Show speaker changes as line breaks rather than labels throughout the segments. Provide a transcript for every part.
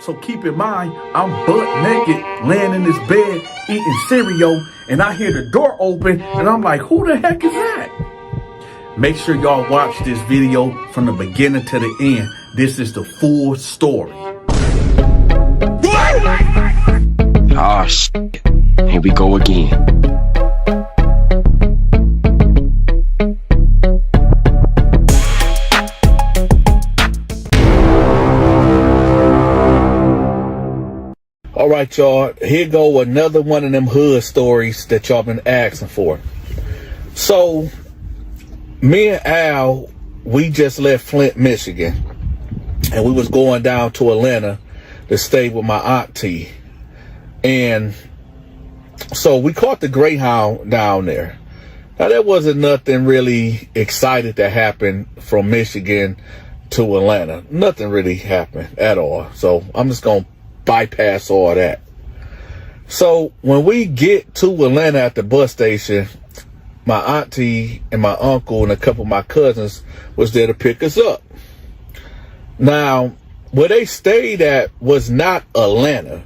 So keep in mind, I'm butt naked, laying in this bed, eating cereal, and I hear the door open, and I'm like, who the heck is that? Make sure y'all watch this video from the beginning to the end. This is the full story.
Oh, shit. Here we go again.
All right, y'all. Here go another one of them hood stories that y'all been asking for. So, me and Al, we just left Flint, Michigan, and we was going down to Atlanta to stay with my auntie. And so we caught the Greyhound down there. Now, there wasn't nothing really excited that happened from Michigan to Atlanta. Nothing really happened at all. So I'm just going to bypass all that. So when we get to Atlanta at the bus station, my auntie and my uncle and a couple of my cousins was there to pick us up. Now, where they stayed at was not Atlanta.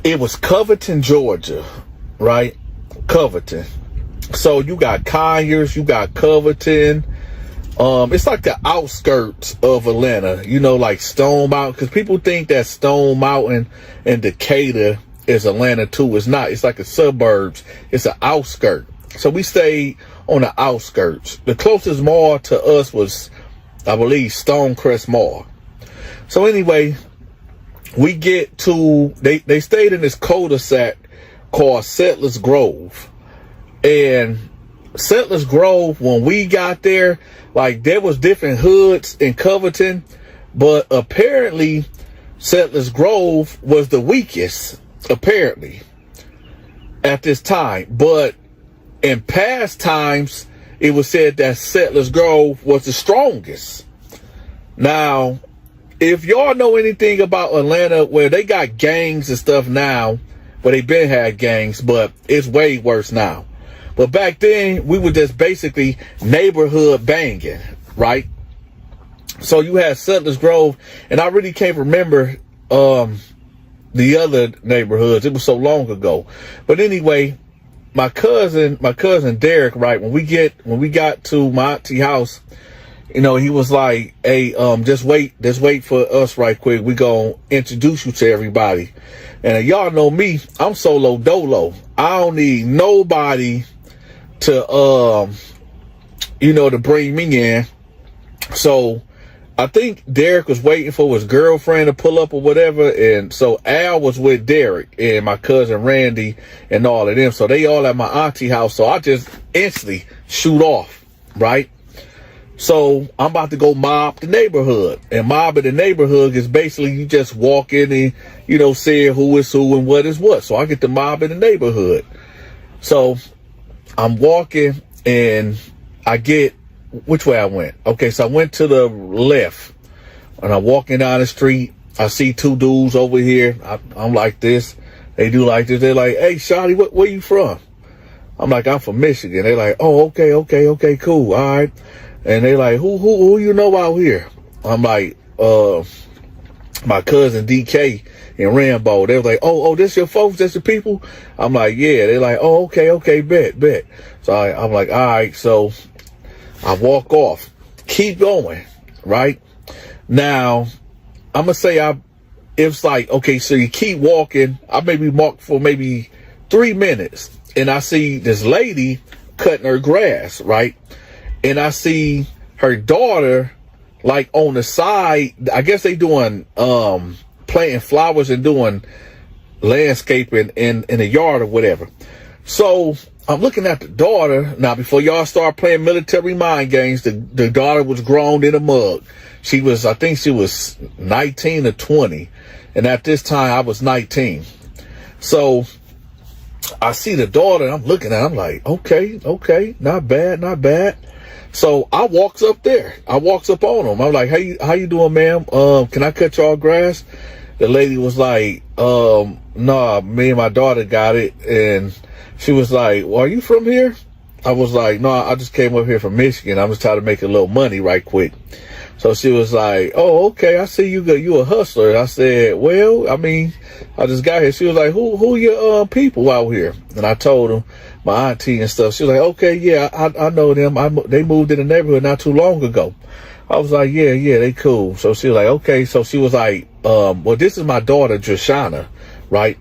It was Covington, Georgia, right? Covington. So you got Conyers, you got Covington. It's like the outskirts of Atlanta, you know, like Stone Mountain, because people think that Stone Mountain and Decatur is Atlanta too. It's not. It's like the suburbs. It's an outskirt. So we stayed on the outskirts. The closest mall to us was, I believe, Stonecrest Mall. So anyway, we get to, they stayed in this cul-de-sac called Settlers Grove. And Settlers Grove, when we got there, like, there was different hoods in Covington, but apparently Settlers Grove was the weakest, apparently, at this time. But in past times, it was said that Settlers Grove was the strongest. Now, if y'all know anything about Atlanta, where they got gangs and stuff now, where they been had gangs, but it's way worse now. But back then, we were just basically neighborhood banging, right? So you had Settlers Grove, and I really can't remember the other neighborhoods. It was so long ago. But anyway, my cousin Derek, right? When we got to my auntie house, you know, he was like, "Hey, just wait for us right quick. We gonna introduce you to everybody." And y'all know me, I'm solo dolo. I don't need nobody to to bring me in. So I think Derek was waiting for his girlfriend to pull up or whatever, and so Al was with Derek and my cousin Randy and all of them. So they all at my auntie house. So I just instantly shoot off, right? So I'm about to go mob the neighborhood. And mobbing the neighborhood is basically you just walk in and, you know, saying who is who and what is what. So I get to mob in the neighborhood. So I'm walking and I get, which way I went? Okay, so I went to the left and I'm walking down the street. I see two dudes over here. I'm like this. They do like this. They're like, "Hey, shawty, where you from?" I'm like, "I'm from Michigan." They're like, "Oh, okay, cool. All right." And they like, who you know out here? I'm like, my cousin DK and Rambo. They were like, oh, this your folks? That's your people? I'm like, yeah. They're like, oh, okay, bet. So I'm like, all right. So I walk off, keep going, right? Now, I'm going to say it's like, okay, so you keep walking. I maybe walk for maybe 3 minutes and I see this lady cutting her grass, right? And I see her daughter, like, on the side. I guess they doing, planting flowers and doing landscaping in the yard or whatever. So I'm looking at the daughter. Now, before y'all start playing military mind games, the daughter was grown in a mug. I think she was 19 or 20. And at this time, I was 19. So I see the daughter, and I'm looking at her. I'm like, okay, not bad. So I walks up there. I walks up on them. I'm like, how you doing, ma'am? Can I cut y'all grass? The lady was like, nah, me and my daughter got it. And she was like, well, are you from here? I was like, no, I just came up here from Michigan. I'm just trying to make a little money right quick. So she was like, oh, okay, I see you a hustler. I said, well, I mean, I just got here. She was like, who your people out here? And I told them, my auntie and stuff. She was like, okay, yeah, I know them. They moved in the neighborhood not too long ago. I was like, yeah, they cool. So she was like, okay. So she was like, well, this is my daughter, Joshana, right?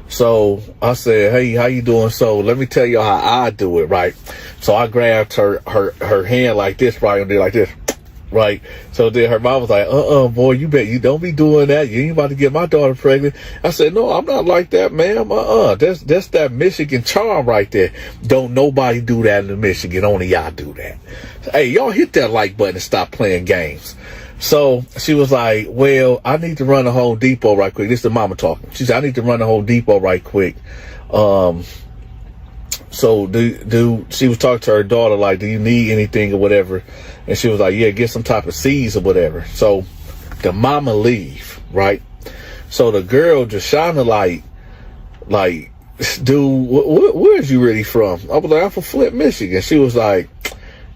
So I said, hey, how you doing? So let me tell you how I do it, right? So I grabbed her hand like this, right, and did like this. Right. So then her mom was like, boy, you don't be doing that. You ain't about to get my daughter pregnant. I said, no, I'm not like that, ma'am. That's that Michigan charm right there. Don't nobody do that in Michigan. Only y'all do that. Hey, y'all hit that like button and stop playing games. So she was like, well, I need to run to Home Depot right quick. This is the mama talking. She said, I need to run to Home Depot right quick. So she was talking to her daughter, like, do you need anything or whatever? And she was like, yeah, get some type of seeds or whatever. So the mama leave, right? So the girl, Joshana, like, dude, where's you really from? I was like, I'm from Flint, Michigan. She was like,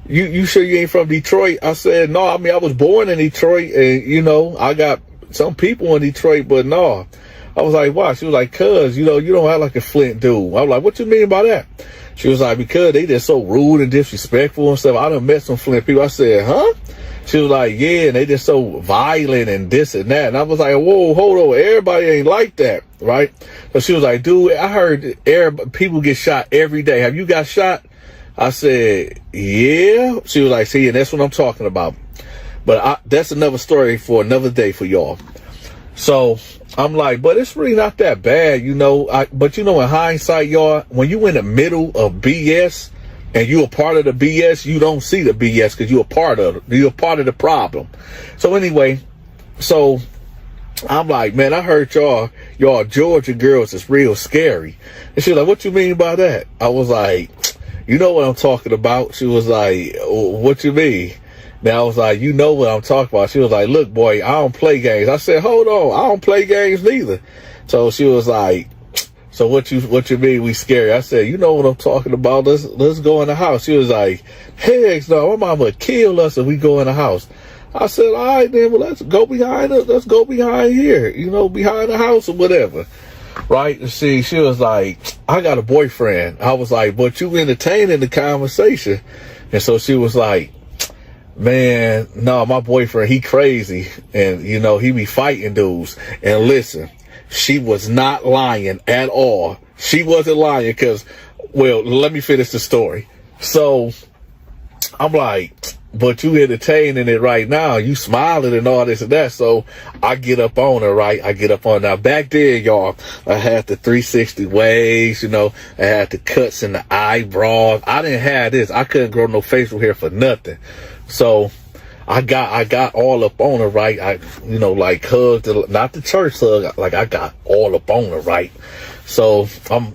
you sure you ain't from Detroit? I said, no, I mean, I was born in Detroit, and, I got some people in Detroit, but no. I was like, why? She was like, cuz, you don't act like a Flint dude. I was like, what you mean by that? She was like, because they just so rude and disrespectful and stuff. I done met some Flint people. I said, huh? She was like, yeah, and they just so violent and this and that. And I was like, whoa, hold on. Everybody ain't like that, right? So she was like, dude, I heard people get shot every day. Have you got shot? I said, yeah. She was like, see, and that's what I'm talking about. But that's another story for another day for y'all. So I'm like, but it's really not that bad, but in hindsight, y'all, when you in the middle of BS and you a part of the BS, you don't see the BS because you're a part of it. You're a part of the problem. So anyway, so I'm like, man, I heard y'all Georgia girls is real scary. And she was like, what you mean by that? I was like, you know what I'm talking about? She was like, what you mean? Now I was like, you know what I'm talking about. She was like, look, boy, I don't play games. I said, hold on, I don't play games neither. So she was like, so what you mean we scary? I said, you know what I'm talking about. Let's go in the house. She was like, heck no, my mama would kill us if we go in the house. I said, all right, then, well, let's go behind here, behind the house or whatever. Right? And she was like, I got a boyfriend. I was like, but you entertaining the conversation. And so she was like, man, no, my boyfriend, he crazy. And, he be fighting dudes. And listen, she was not lying at all. She wasn't lying because, well, let me finish the story. So I'm like, but you entertaining it right now. You smiling and all this and that. So I get up on her, right? Now back then, y'all, I had the 360 waves, I had the cuts in the eyebrows. I didn't have this. I couldn't grow no facial hair for nothing. So I got all up on her, right? I like hugged, not the church hug, like I got all up on her, right? So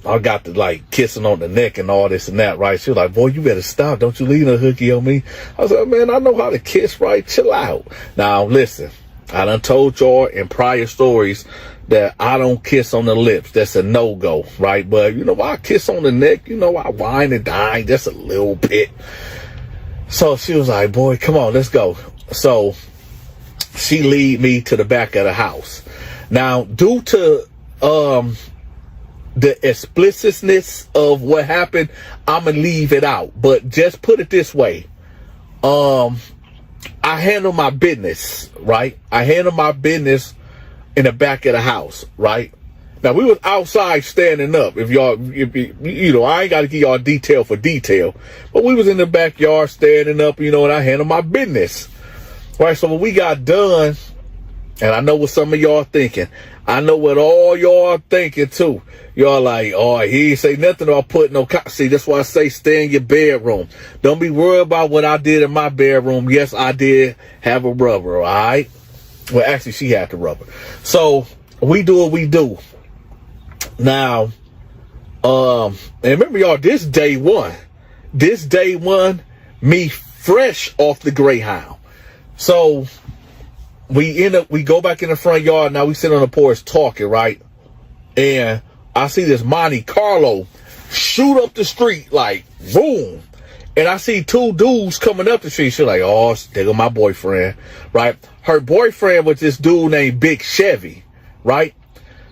I got to like kissing on the neck and all this and that, right? She was like, boy, you better stop. Don't you leave no hooky on me. I was like, man, I know how to kiss, right? Chill out. Now listen, I done told y'all in prior stories that I don't kiss on the lips. That's a no-go, right? But I kiss on the neck, I whine and dine just a little bit. So she was like, boy, come on, let's go. So she lead me to the back of the house. Now, due to the explicitness of what happened, I'm going to leave it out. But just put it this way. I handle my business, right? I handle my business in the back of the house, right? Now, we was outside standing up. If I ain't got to give y'all detail for detail. But we was in the backyard standing up, and I handle my business. Right, so when we got done, and I know what some of y'all thinking. I know what all y'all thinking, too. Y'all like, oh, he ain't say nothing about putting no... See, that's why I say stay in your bedroom. Don't be worried about what I did in my bedroom. Yes, I did have a rubber, all right? Well, actually, she had the rubber. So, we do what we do. Now, and remember, y'all, this day one, me fresh off the Greyhound. So we go back in the front yard. Now we sit on the porch talking, right? And I see this Monte Carlo shoot up the street like boom. and I see two dudes coming up the street. She's like, oh, there go my boyfriend, right? Her boyfriend was this dude named Big Chevy, right?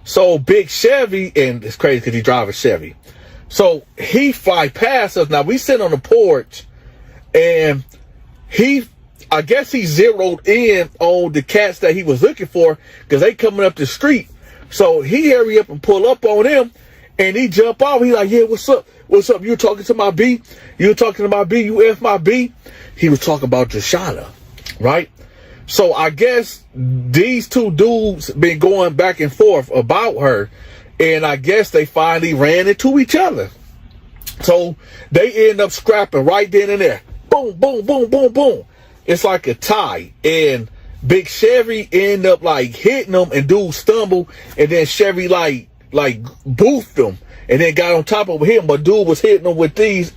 So Big Chevy, and it's crazy because he drives a Chevy. So he fly past us. Now we sit on the porch, and I guess he zeroed in on the cats that he was looking for because they coming up the street. So he hurry up and pull up on him, and he jump off. He like, yeah, what's up? What's up? You talking to my B? You talking to my B? You F my B? He was talking about Jashana, right? So I guess these two dudes been going back and forth about her, and I guess they finally ran into each other. So they end up scrapping right then and there. Boom, boom, boom, boom, boom. It's like a tie, and Big Chevy end up like hitting him, and dude stumbled, and then Chevy like boofed him, and then got on top of him, but dude was hitting him with these,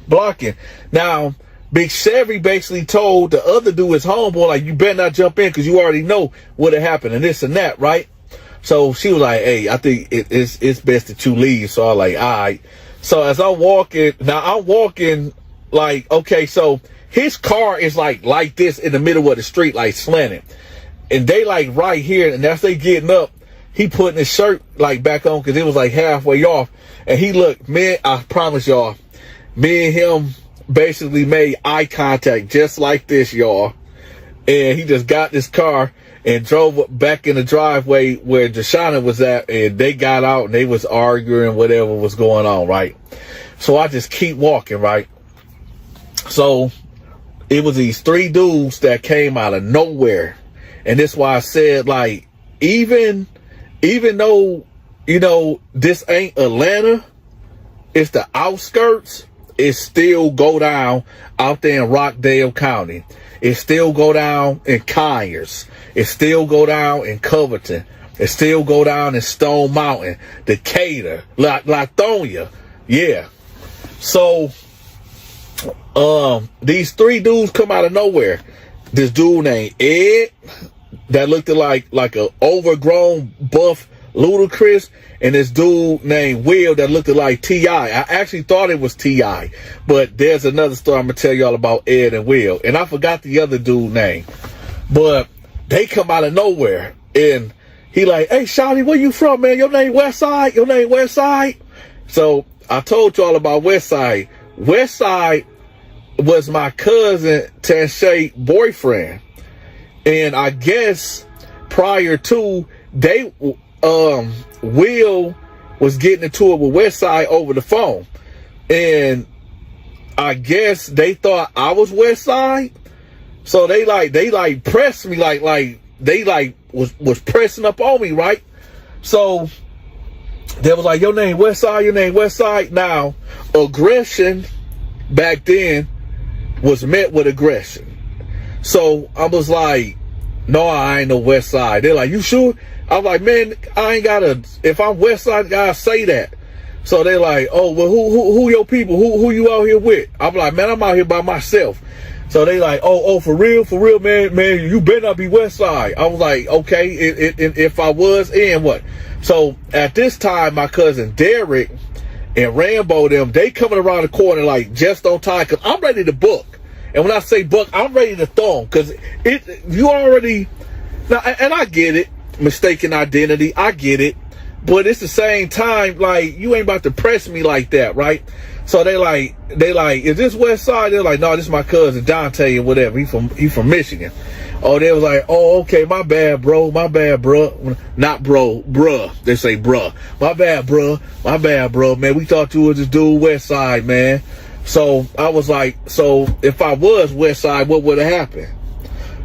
blocking. Now, Big Chevy basically told the other dude, his homeboy, like, you better not jump in because you already know what had happened and this and that, right? So she was like, hey, I think it's best that you leave. So I'm like, all right. So as I'm walking like, okay, so his car is like this in the middle of the street, like slanted. And they like right here, and as they getting up, he putting his shirt like back on because it was like halfway off. And he looked, man, I promise y'all, me and him basically made eye contact just like this, y'all. And he just got this car and drove back in the driveway where Jashana was at, and they got out and they was arguing whatever was going on, right? So I just keep walking, right? So it was these three dudes that came out of nowhere. And that's why I said, like, even though, this ain't Atlanta, it's the outskirts, it still go down out there in Rockdale County. It still go down in Conyers. It still go down in Covington. It still go down in Stone Mountain, Decatur, Lithonia. Yeah. So, these three dudes come out of nowhere. This dude named Ed, that looked like a overgrown buff Ludacris, and this dude named Will that looked like T.I. I actually thought it was T.I., but there's another story I'm gonna tell y'all about Ed and Will, and I forgot the other dude name. But they come out of nowhere, and he like, hey, Shawty, where you from, man? Your name Westside? Your name Westside? So I told y'all about Westside. Westside was my cousin Tanshay boyfriend, and I guess prior to Will was getting into it with Westside over the phone, and I guess they thought I was Westside, so they pressed me was pressing up on me, right? So they was like, your name Westside, your name Westside. Now, aggression back then was met with aggression. So I was like, no, I ain't no Westside. They're like, you sure? I was like, man, I ain't gotta, if I'm Westside, gotta say that. So they're like, oh, well, who your people? Who you out here with? I'm like, man, I'm out here by myself. So they like, oh, for real, man, you better not be Westside. I was like, okay, if I was, and what? So at this time, my cousin Derek and Rambo, they coming around the corner like just on time, because I'm ready to book. And when I say book, I'm ready to throw them, because you already, now, and I get it, mistaken identity, I get it, but it's the same time, like, you ain't about to press me like that, right? So they like, is this West Side? They're like, no, this is my cousin Donta or whatever. He from Michigan. Oh, they was like, oh, okay, my bad, bro. Not bro, bruh. They say bruh. My bad, bro. Man, we thought you was this dude West Side, man. So I was like, so if I was West Side, what would have happened?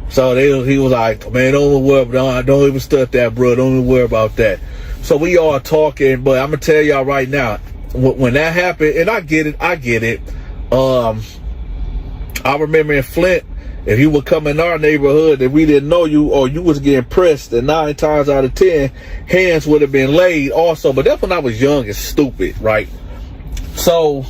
So he was like, man, don't even start that, bro. Don't even worry about that. So we all talking, but I'm gonna tell y'all right now, when that happened, and I get it. I remember in Flint, if you would come in our neighborhood and we didn't know you, or you was getting pressed, and 9 times out of 10, hands would have been laid also. But that's when I was young and stupid, right? So,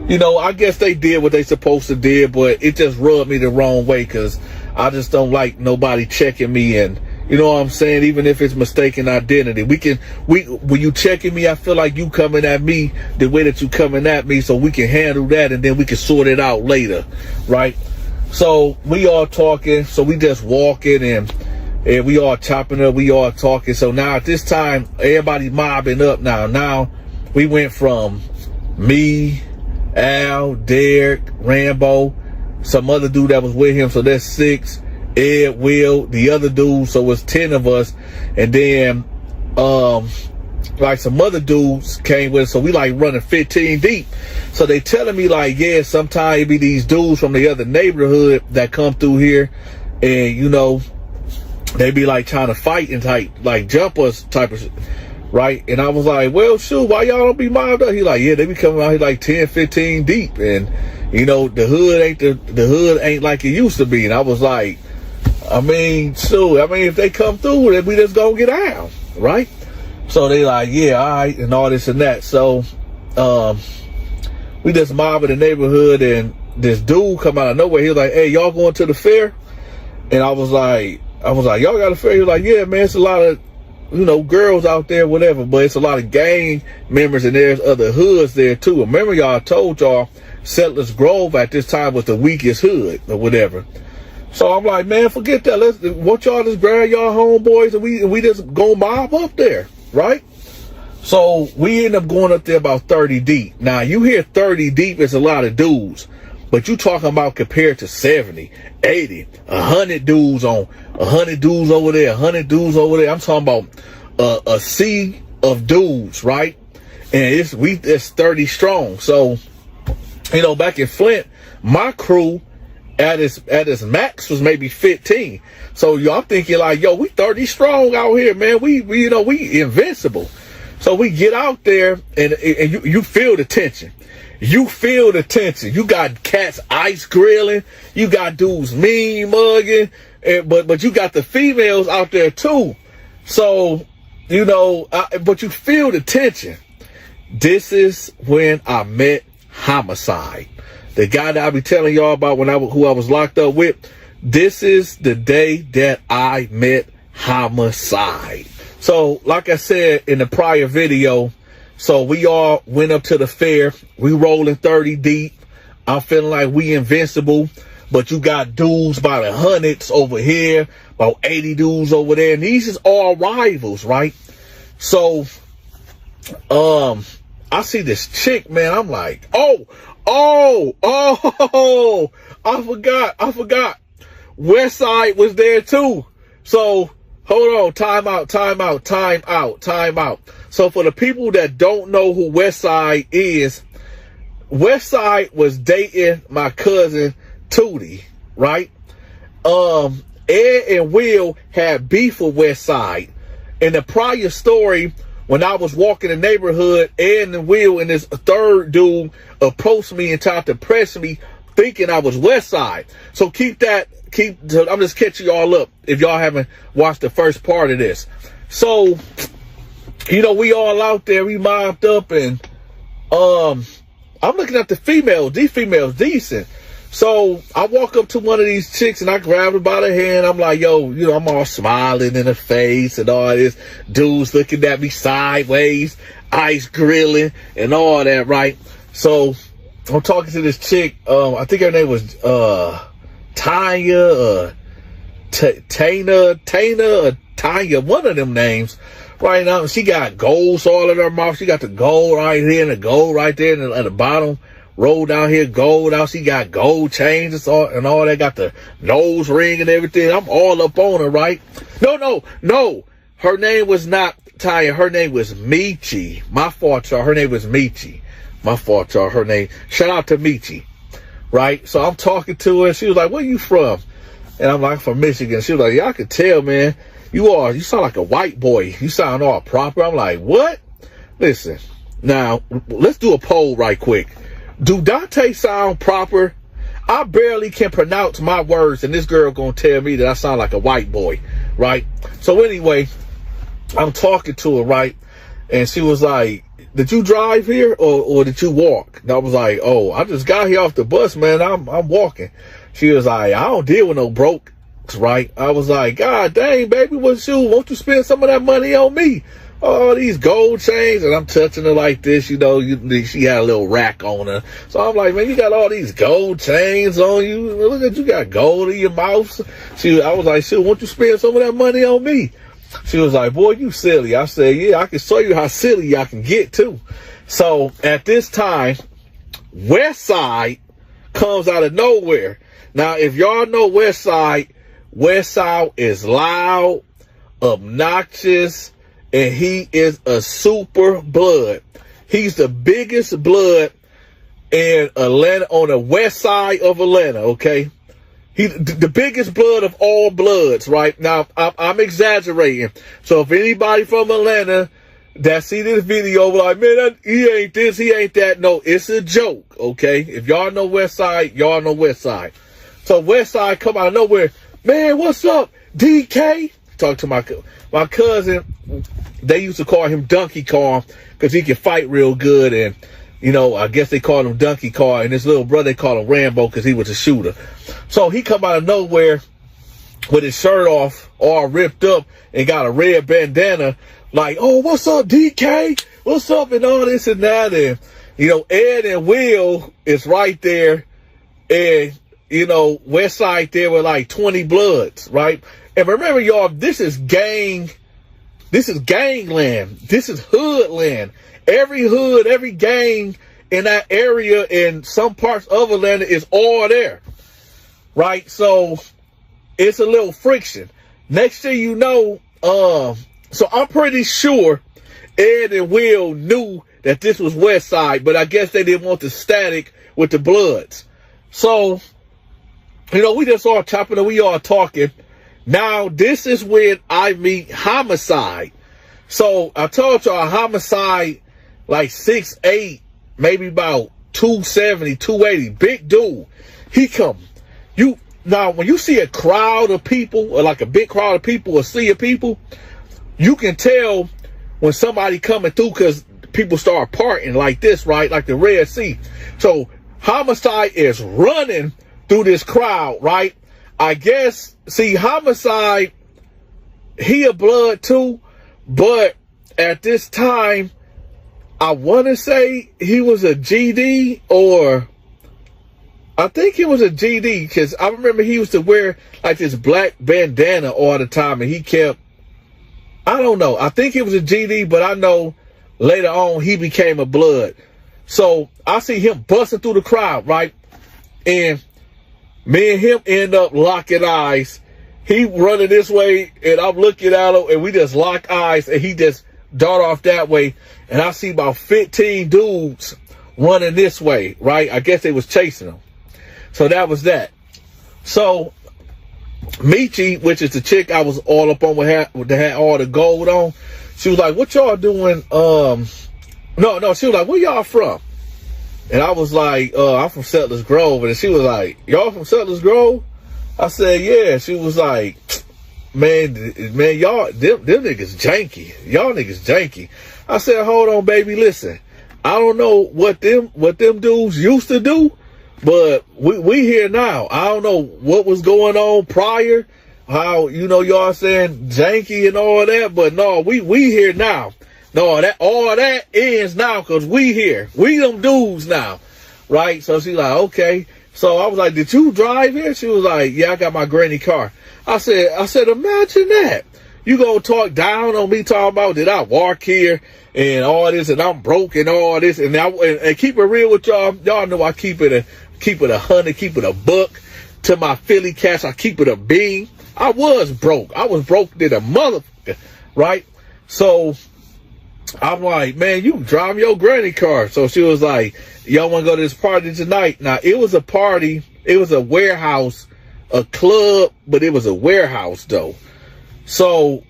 I guess they did what they supposed to do, but it just rubbed me the wrong way, because I just don't like nobody checking me and, You know what I'm saying? Even if it's mistaken identity, when you checking me, I feel like you coming at me the way that you coming at me, so we can handle that and then we can sort it out later, right? So we all talking, so we just walking and we all chopping up, we all talking. So now at this time, everybody mobbing up now. Now we went from me, Al, Derek, Rambo, some other dude that was with him, so that's 6. Ed, Will, the other dude, so it's 10 of us. And then like some other dudes came with us, so we like running 15 deep. So they telling me like, yeah, sometimes it be these dudes from the other neighborhood that come through here, and you know, they be like trying to fight and like jump us type of shit, right? And I was like, well, shoot, why y'all don't be mobbed up? He like, yeah, they be coming out here like 10, 15 deep, and you know, the hood ain't like it used to be. And I was like, I mean, if they come through, then we just gonna get out, right? So they like, yeah, all right, and all this and that. So we just mobbing the neighborhood, and this dude come out of nowhere. He was like, hey, y'all going to the fair? And I was like, y'all got a fair? He was like, yeah, man, it's a lot of, you know, girls out there, whatever, but it's a lot of gang members, and there's other hoods there too. Remember, y'all told y'all Settlers Grove at this time was the weakest hood or whatever. So I'm like, man, forget that. Want y'all just grab y'all homeboys and we just go mob up there, right? So we end up going up there about 30 deep. Now you hear 30 deep is a lot of dudes, but you talking about compared to 70, 80, 100 dudes on 100 dudes over there, 100 dudes over there. I'm talking about a sea of dudes, right? And it's 30 strong. So, you know, back in Flint, my crew at its max was maybe 15. So y'all thinking like, yo, we 30 strong out here, man. We you know, we invincible. So we get out there and you feel the tension. You feel the tension. You got cats ice grilling. You got dudes mean mugging. But you got the females out there too. So, you know, but you feel the tension. This is when I met Homicide. The guy that I be telling y'all about who I was locked up with. This is the day that I met Homicide. So, like I said in the prior video, so we all went up to the fair. We rolling 30 deep. I'm feeling like we invincible. But you got dudes by the hundreds over here, about 80 dudes over there. And these is all rivals, right? So, I see this chick, man. I'm like, oh, I forgot. Westside was there too. So hold on, time out. So for the people that don't know who Westside is, Westside was dating my cousin Tootie, right? Ed and Will had beef with Westside. In the prior story, when I was walking the neighborhood, Ed and Will and this third dude approached me and tried to press me, thinking I was Westside. So I'm just catching y'all up if y'all haven't watched the first part of this. So, you know, we all out there, we mobbed up, and I'm looking at the females. These females decent. So I walk up to one of these chicks and I grab her by the hand. I'm like, yo, you know, I'm all smiling in her face and all this. Dudes looking at me sideways, ice grilling and all that, right? So I'm talking to this chick. I think her name was Tanya, Tanya, one of them names. Right now, she got gold all in her mouth. She got the gold right here and the gold right there at the bottom. Roll down here, gold out. She got gold chains and all that. Got the nose ring and everything. I'm all up on her, right? No. Her name was not Tanya. Her name was Michi. My fault, y'all. Her name was Michi. My fault, y'all. Her name. Shout out to Michi. Right? So I'm talking to her. She was like, where you from? And I'm like, from Michigan. She was like, yeah, I could tell, man. You sound like a white boy. You sound all proper. I'm like, what? Listen, now, let's do a poll right quick. Do Donta sound proper? I barely can pronounce my words, and this girl gonna tell me that I sound like a white boy, right? So anyway, I'm talking to her, right? And she was like, did you drive here or did you walk? And I was like, oh, I just got here off the bus, man. I'm walking. She was like, I don't deal with no broke right? I was like, God dang, baby, won't you spend some of that money on me? Oh, these gold chains, and I'm touching her like this, she had a little rack on her. So I'm like, man, you got all these gold chains on you. Look at you got gold in your mouth. I was like, shoot, won't you spend some of that money on me? She was like, boy, you silly. I said, yeah, I can show you how silly y'all can get too. So at this time, West Side comes out of nowhere. Now, if y'all know West Side is loud, obnoxious, and he is a super blood. He's the biggest blood in Atlanta, on the west side of Atlanta, okay? He's the biggest blood of all bloods, right? Now, I'm exaggerating. So if anybody from Atlanta that see this video, like, man, he ain't this, he ain't that. No, it's a joke, okay? If y'all know West Side, y'all know West Side. So West Side come out of nowhere. Man, what's up, DK? Talk to my cousin. They used to call him Donkey Kong because he could fight real good. And, I guess they called him Donkey Kong. And his little brother, they called him Rambo because he was a shooter. So he come out of nowhere with his shirt off, all ripped up, and got a red bandana. Like, oh, what's up, DK? What's up? And all this and that. And, Ed and Will is right there. And, West Side there were like 20 bloods, right? And remember, y'all, this is gangland. This is hood land. Every hood, every gang in that area in some parts of Atlanta is all there, right? So it's a little friction. Next thing you know, so I'm pretty sure Ed and Will knew that this was West Side, but I guess they didn't want the static with the bloods. So, we just all chopping and we all talking. Now, this is when I meet Homicide. So, I told y'all Homicide, like 6'8", maybe about 270, 280, big dude. He come. Now, when you see a crowd of people, or like a big crowd of people, or sea of people, you can tell when somebody coming through because people start parting like this, right? Like the Red Sea. So, Homicide is running through this crowd, right? I guess, see, Homicide, he a blood too, but at this time, I want to say he was a GD, or I think he was a GD, because I remember he used to wear like this black bandana all the time, and he kept, I don't know, I think he was a GD, but I know later on he became a blood. So I see him busting through the crowd, right? And me and him end up locking eyes. He running this way, and I'm looking at him, and we just lock eyes, and he just dart off that way. And I see about 15 dudes running this way, right? I guess they was chasing him. So that was that. So Michi, which is the chick I was all up on that had all the gold on, she was like, what y'all doing? No, she was like, where y'all from? And I was like, I'm from Settlers Grove. And she was like, y'all from Settlers Grove? I said, yeah. She was like, man, y'all, them niggas janky. Y'all niggas janky. I said, hold on, baby, listen. I don't know what them dudes used to do, but we here now. I don't know what was going on prior, how, y'all saying janky and all that, but no, we here now. No, all that ends now because we here. We them dudes now, right? So she's like, okay. So I was like, did you drive here? She was like, yeah, I got my granny car. I said, imagine that. You gonna talk down on me talking about did I walk here and all this and I'm broke and all this and keep it real with y'all. Y'all know I keep it 100, keep it a buck. To my Philly cats, I keep it a bean. I was broke. I was broke than a motherfucker, right? So I'm like, man, you drive your granny car. So she was like, y'all want to go to this party tonight? Now, it was a party. It was a warehouse, a club, but it was a warehouse, though. So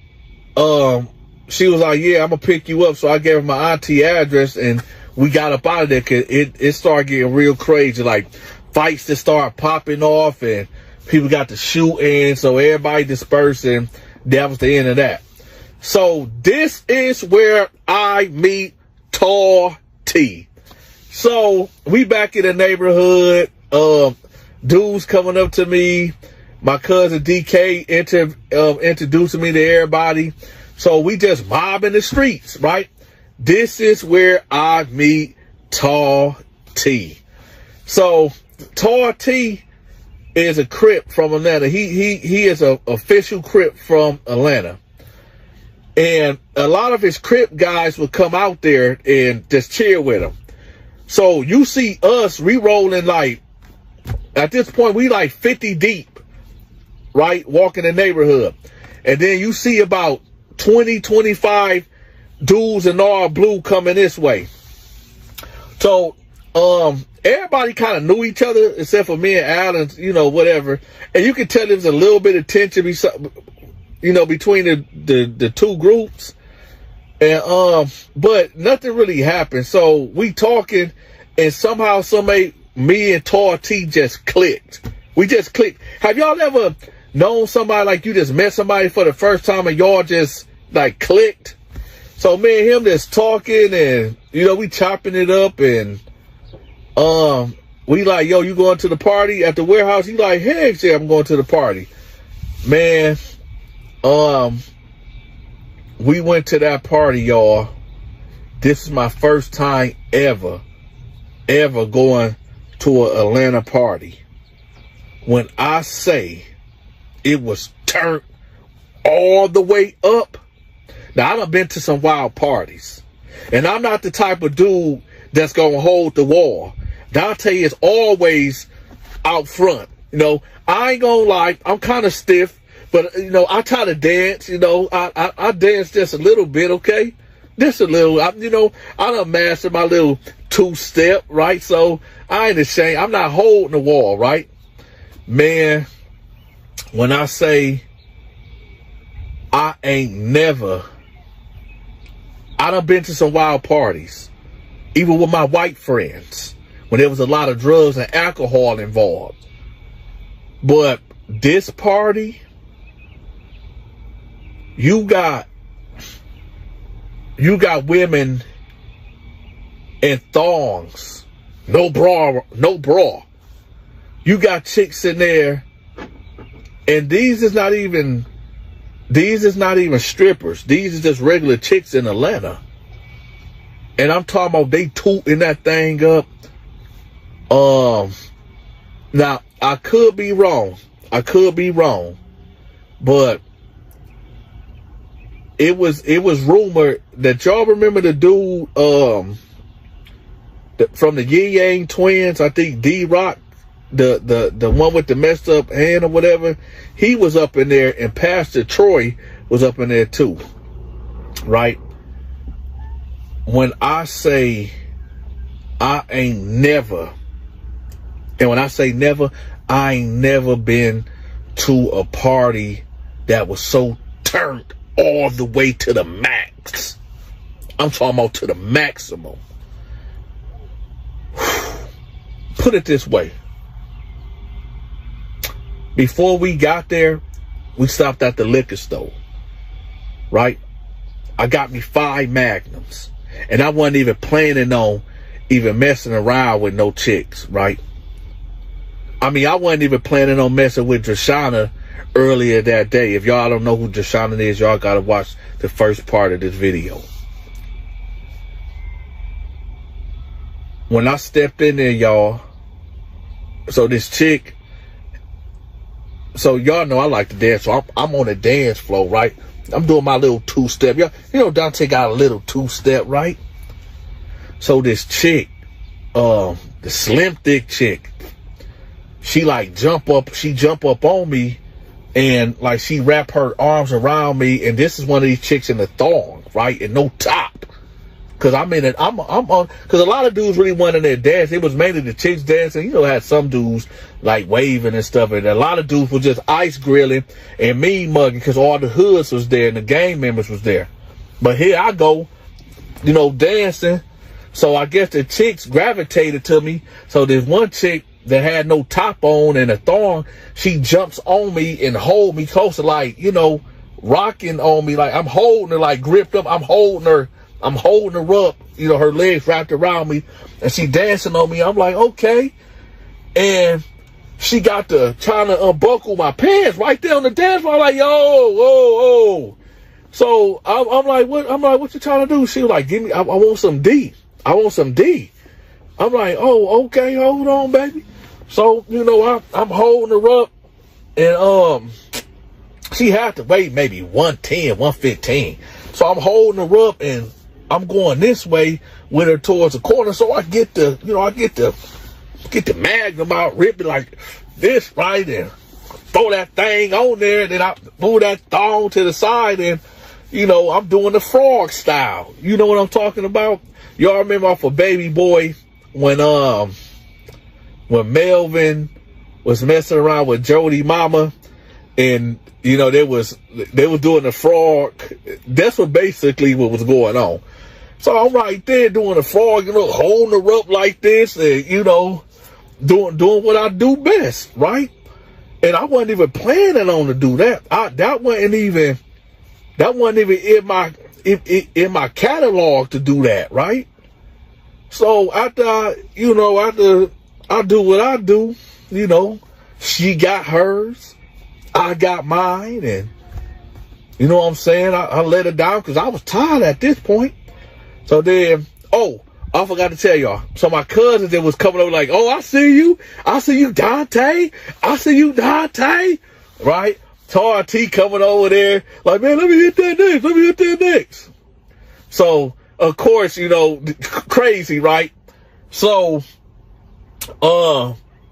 she was like, yeah, I'm going to pick you up. So I gave her my auntie address, and we got up out of there because it started getting real crazy. Like, fights that started popping off, and people got to shooting. So everybody dispersed, and that was the end of that. So this is where I meet Tall T. So we back in the neighborhood. Dudes coming up to me, My cousin DK introducing me to everybody. So we just mob in the streets, right? This is where I meet Tall T. So Tall T is a Crip from Atlanta. He is a official Crip from Atlanta. And a lot of his Crip guys would come out there and just cheer with him. So you see us, we rolling like, at this point, we like 50 deep, right? Walking the neighborhood. And then you see about 20, 25 dudes in all blue coming this way. So, everybody kind of knew each other except for me and Alan, you know, whatever. And you could tell there was a little bit of tension, you know, between the two groups. And, but nothing really happened. So we talking, and somehow me and Tor T just clicked. We just clicked. Have y'all ever known somebody like you just met somebody for the first time and y'all just like clicked? So me and him just talking, and you know, we chopping it up, and we like, yo, you going to the party at the warehouse? He like, hey, say I'm going to the party. Man, we went to that party, y'all. This is my first time ever going to an Atlanta party. When I say it was turned all the way up. Now, I done been to some wild parties, and I'm not the type of dude that's gonna hold the wall. Dante is always out front. You know, I ain't gonna lie, I'm kind of stiff, but you know, I try to dance. You know, I dance just a little bit, okay? Just a little. You know, I done mastered my little two-step, right? So I ain't ashamed. I'm not holding the wall, right? Man, when I say I done been to some wild parties, even with my white friends, when there was a lot of drugs and alcohol involved. But this party, you got women in thongs, no bra. You got chicks in there, and these is not even strippers. These is just regular chicks in Atlanta. And I'm talking about they tooting that thing up. Now I could be wrong, but it was rumored that, y'all remember the dude from the Yin Yang Twins, I think D-Rock, the one with the messed up hand or whatever, he was up in there, and Pastor Troy was up in there too, right? When I say I ain't never, and when I say never, I ain't never been to a party that was so turned all the way to the max. I'm talking about to the maximum. Put it this way. Before we got there, we stopped at the liquor store, right? I got me 5 Magnums, and I wasn't even planning on even messing around with no chicks, right? I mean, I wasn't even planning on messing with Drashana earlier that day. If y'all don't know who Drashana is, y'all gotta watch the first part of this video. When I stepped in there, y'all, so this chick, so y'all know I like to dance, so I'm on the dance floor, right? I'm doing my little two-step. You know, Dante got a little two-step, right? So this chick, the slim thick chick, she jump up on me, and like she wrap her arms around me, and this is one of these chicks in the thong, right? And no top. Cause I'm on, cause a lot of dudes really wanted their dance. It was mainly the chicks dancing. You know, had some dudes like waving and stuff, and a lot of dudes were just ice grilling and mean mugging, cause all the hoods was there and the gang members was there. But here I go, you know, dancing. So I guess the chicks gravitated to me. So there's one chick that had no top on and a thong. She jumps on me and hold me closer, like, you know, rocking on me, like I'm holding her, like gripped up. I'm holding her up, you know, her legs wrapped around me, and she dancing on me. I'm like, okay. And she got to trying to unbuckle my pants right there on the dance floor. I'm like, yo, whoa. So I'm like, what? I'm like, what you trying to do? She was like, give me, I want some D. I want some D. I'm like, oh, okay, hold on, baby. So, you know, I'm holding her up, and she had to weigh maybe 110, 115. So I'm holding her up, and I'm going this way with her towards the corner. So I get the magnum out, rip it like this, right, and throw that thing on there, and then I move that thong to the side, and, you know, I'm doing the frog style. You know what I'm talking about? Y'all remember off of Baby Boy when Melvin was messing around with Jody Mama, and, you know, they was doing the frog. That's what basically what was going on. So I'm right there doing the frog, you know, holding her up like this, and, you know, doing what I do best, right? And I wasn't even planning on to do that. That wasn't even in my catalog to do that, right? So after I do what I do, you know, she got hers, I got mine, and you know what I'm saying? I let her down because I was tired at this point. So then, I forgot to tell y'all. So my cousins that was coming over like, I see you, Donta. Right? Tar T coming over there like, man, let me hit that next. So of course, you know, crazy, right? So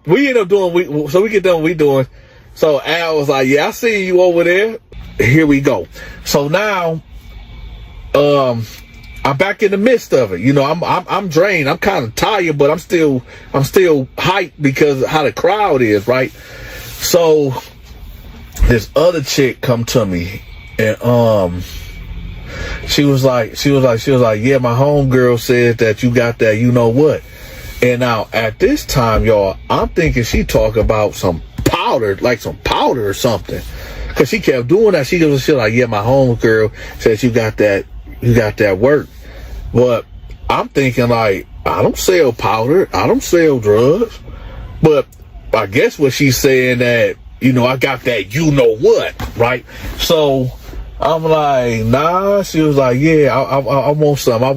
we end up doing we get done what we doing. So Al was like, yeah, I see you over there. Here we go. So now I'm back in the midst of it. You know, I'm drained. I'm kind of tired, but I'm still hyped because of how the crowd is, right? So this other chick come to me, and she was like, yeah, my homegirl said that you got that, you know what? And now at this time, y'all, I'm thinking she talking about some powder or something, because she kept doing that. She was like, yeah, my homegirl says you got that work. But I'm thinking like, I don't sell powder, I don't sell drugs. But I guess what she's saying that, you know, I got that, you know what, right? So I'm like, nah. She was like, yeah, I want some. I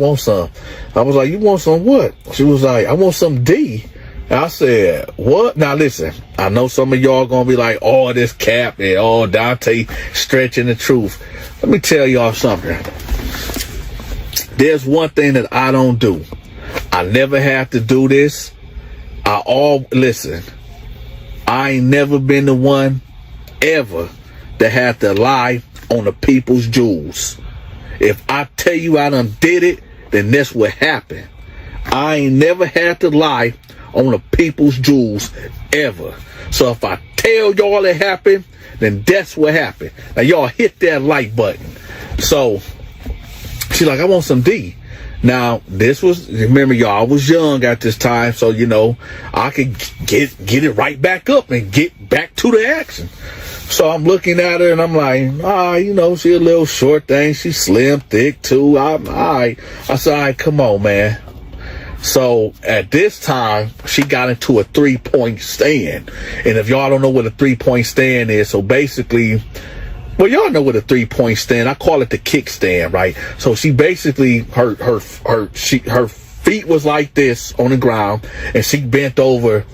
was like, you want some what? She was like, I want some D. And I said, what? Now listen, I know some of y'all gonna be like, oh, this cap and Donta stretching the truth. Let me tell y'all something. There's one thing that I don't do. I never have to do this. Listen, I ain't never been the one ever that had to lie on the people's jewels. If I tell you I done did it, then that's what happened. I ain't never had to lie on the people's jewels ever. So if I tell y'all it happened, then that's what happened. Now y'all hit that like button. So she's like, I want some D. Now, remember y'all, I was young at this time, so, you know, I could get it right back up and get back to the action. So I'm looking at her and I'm like, you know, she a little short thing. She's slim, thick too. I said, all right, come on, man. So at this time, she got into a 3-point stand. And if y'all don't know what a 3-point stand is, so basically, well, y'all know what a 3-point stand. I call it the kickstand, right? So she basically her feet was like this on the ground, and she bent over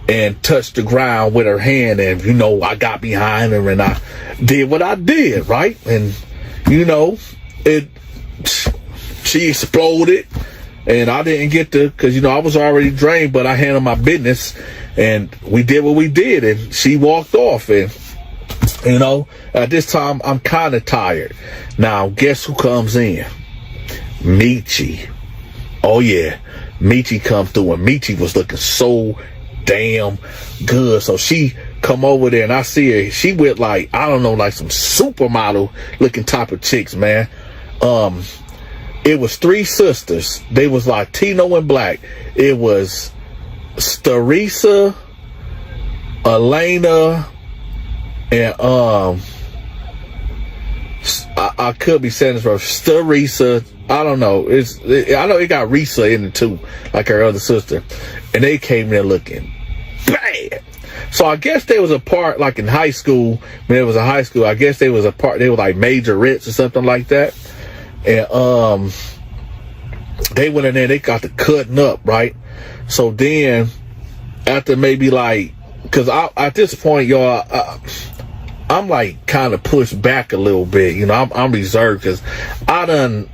and touched the ground with her hand, and you know, I got behind her and I did what I did, right? And you know, she exploded, and I didn't get to, because you know I was already drained, but I handled my business, and we did what we did, and she walked off. And you know, at this time, I'm kind of tired. Now, guess who comes in? Michi. Oh, yeah. Michi come through, and Michi was looking so damn good. So she come over there, and I see her. She with, like, I don't know, like some supermodel looking type of chicks, man. It was 3 sisters. They was Latino and black. It was Starisa, Elena, and I could be saying this wrong. Starisa, I don't know. I know it got Risa in it too, like her other sister, and they came there looking bad. So I guess there was a part like in high school, when it was a high school, I guess there was a part, they were like majorettes or something like that. And they went in there, they got the cutting up, right? So then after maybe like, cause at this point, y'all, I'm like kind of pushed back a little bit, you know, I'm reserved because I done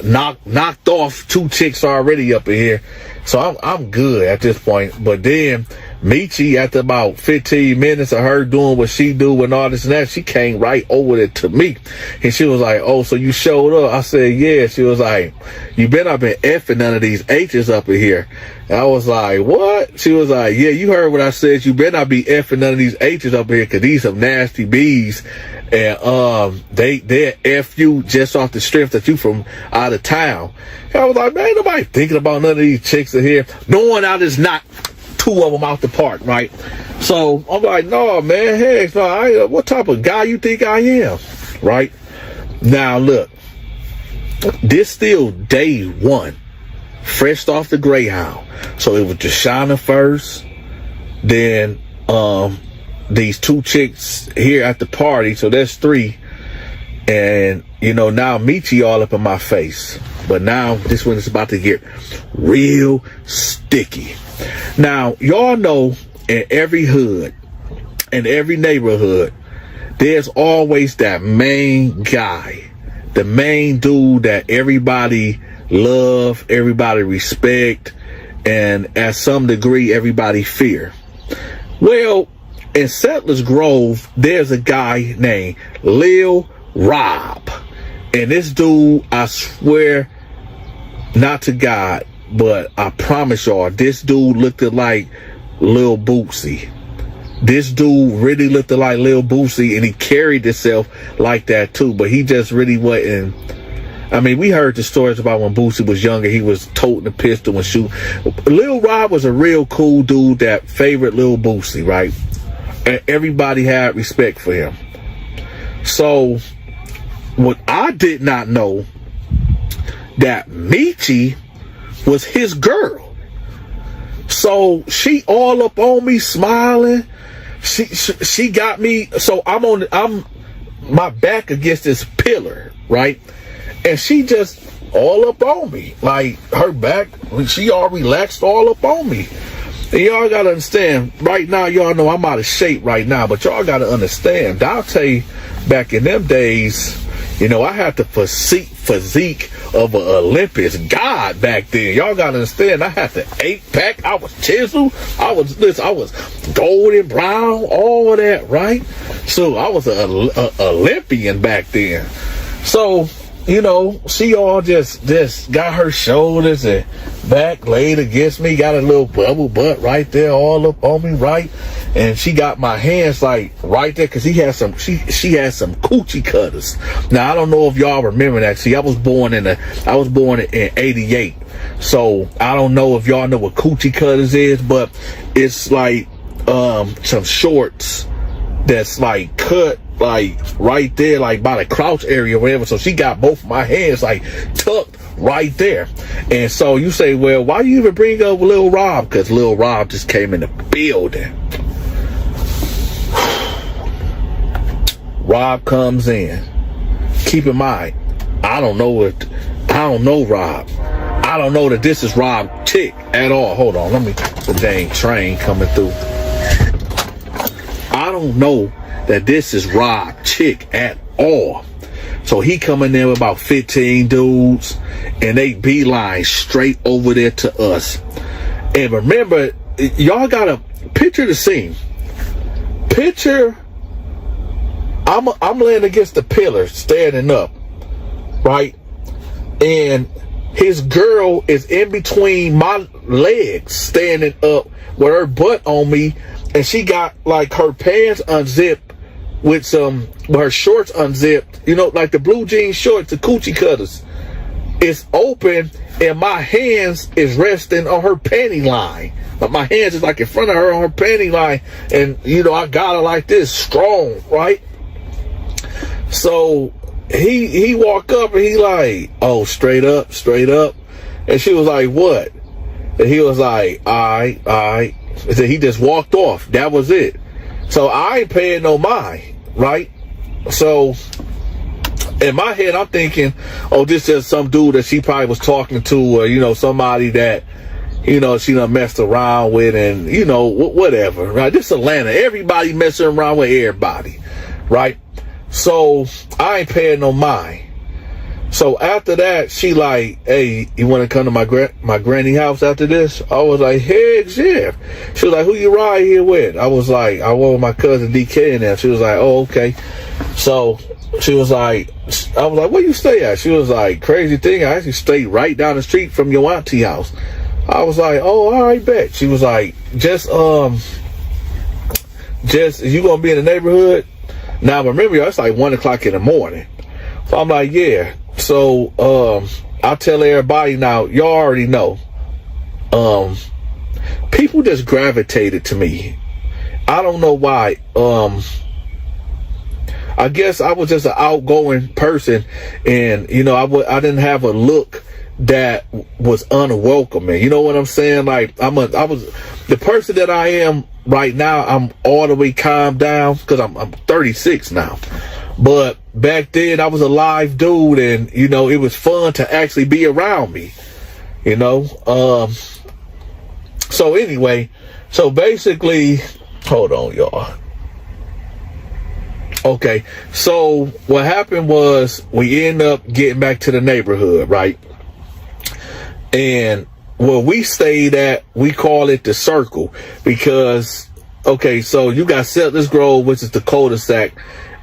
knocked off 2 chicks already up in here. So I'm good at this point. But then Michi, after about 15 minutes of her doing what she do and all this and that, she came right over there to me. And she was like, oh, so you showed up? I said, yeah. She was like, you better not been effing none of these H's up in here. And I was like, what? She was like, yeah, you heard what I said. You better not be effing none of these H's up in here, because these some nasty bees. And they'll F you just off the strength that you from out of town. And I was like, man, ain't nobody thinking about none of these chicks in here, knowing I just knocked 2 of them out the park, right? So I'm like, no, man, heck no, what type of guy you think I am, right? Now look, this still day 1, fresh off the Greyhound. So it was Deshauna first, then these 2 chicks here at the party, so that's 3. And you know, now Michi all up in my face. But now this one is about to get real sticky. Now, y'all know in every hood, in every neighborhood, there's always that main guy, the main dude that everybody love, everybody respect, and at some degree, everybody fear. Well, in Settlers Grove, there's a guy named Lil Rob. And this dude, I swear, not to God, but I promise y'all, this dude looked like Lil Boosie. This dude really looked like Lil Boosie, and he carried himself like that too. But he just really wasn't. I mean, we heard the stories about when Boosie was younger, he was toting a pistol and shooting. Lil Rob was a real cool dude that favored Lil Boosie, right? And everybody had respect for him. So what I did not know, that Michi was his girl. So she all up on me smiling. She got me. So I'm my back against this pillar, right? And she just all up on me, like her back. She all relaxed, all up on me. And y'all gotta understand, right now, y'all know I'm out of shape right now, but y'all gotta understand, Donta, back in them days, you know, I had the physique of an Olympus god back then. Y'all gotta understand, I had the 8-pack, I was chiseled, I was golden brown, all of that, right? So I was an Olympian back then. So, you know, she all just got her shoulders and back laid against me, got a little bubble butt right there all up on me, right? And she got my hands like right there, because she had some coochie cutters. Now I don't know if y'all remember that. See, I was born in 88. So I don't know if y'all know what coochie cutters is, but it's like some shorts that's like cut like right there, like by the crouch area or whatever. So she got both my hands like tucked right there. And so you say, well, why you even bring up Lil Rob? Because Lil Rob just came in the building. Rob comes in. Keep in mind, I don't know Rob. I don't know that this is Rob chick at all. Hold on, let me, the dang train coming through. I don't know that this is Rob chick at all. So he come in there with about 15 dudes, and they beeline straight over there to us. And remember, y'all gotta picture the scene. Picture, I'm laying against the pillar, standing up, right? And his girl is in between my legs, standing up with her butt on me, and she got like her pants unzipped with her shorts unzipped, you know, like the blue jean shorts, the coochie cutters. It's open, and my hands is resting on her panty line. But my hands is like in front of her on her panty line, and you know, I got her like this, strong, right? So he walked up and he like, oh, straight up. And she was like, what? And he was like, all right. He said he just walked off. That was it. So I ain't paying no mind, right? So in my head, I'm thinking, oh, this is some dude that she probably was talking to, or, you know, somebody that, you know, she done messed around with, and, you know, whatever, right? This is Atlanta. Everybody messing around with everybody, right? So I ain't paying no mind. So after that, she like, hey, you want to come to my granny house after this? I was like, heck yeah. She was like, who you ride here with? I was like, I went with my cousin DK and them. She was like, oh, okay. So she was like, I was like, where you stay at? She was like, crazy thing, I actually stay right down the street from your auntie house. I was like, oh, all right, bet. She was like, just you gonna be in the neighborhood? Now remember, y'all, it's like 1 o'clock in the morning. So I'm like, yeah. So I tell everybody now, y'all already know. People just gravitated to me. I don't know why. I guess I was just an outgoing person, and you know, I didn't have a look that was unwelcoming. You know what I'm saying? Like I was the person that I am right now. I'm all the way calmed down because I'm 36 now. But back then I was a live dude, and you know, it was fun to actually be around me, you know. So anyway, so basically, hold on, y'all. Okay, so what happened was we ended up getting back to the neighborhood, right? And where we stayed at, we call it the Circle because, okay, so you got Settlers Grove, which is the cul-de-sac,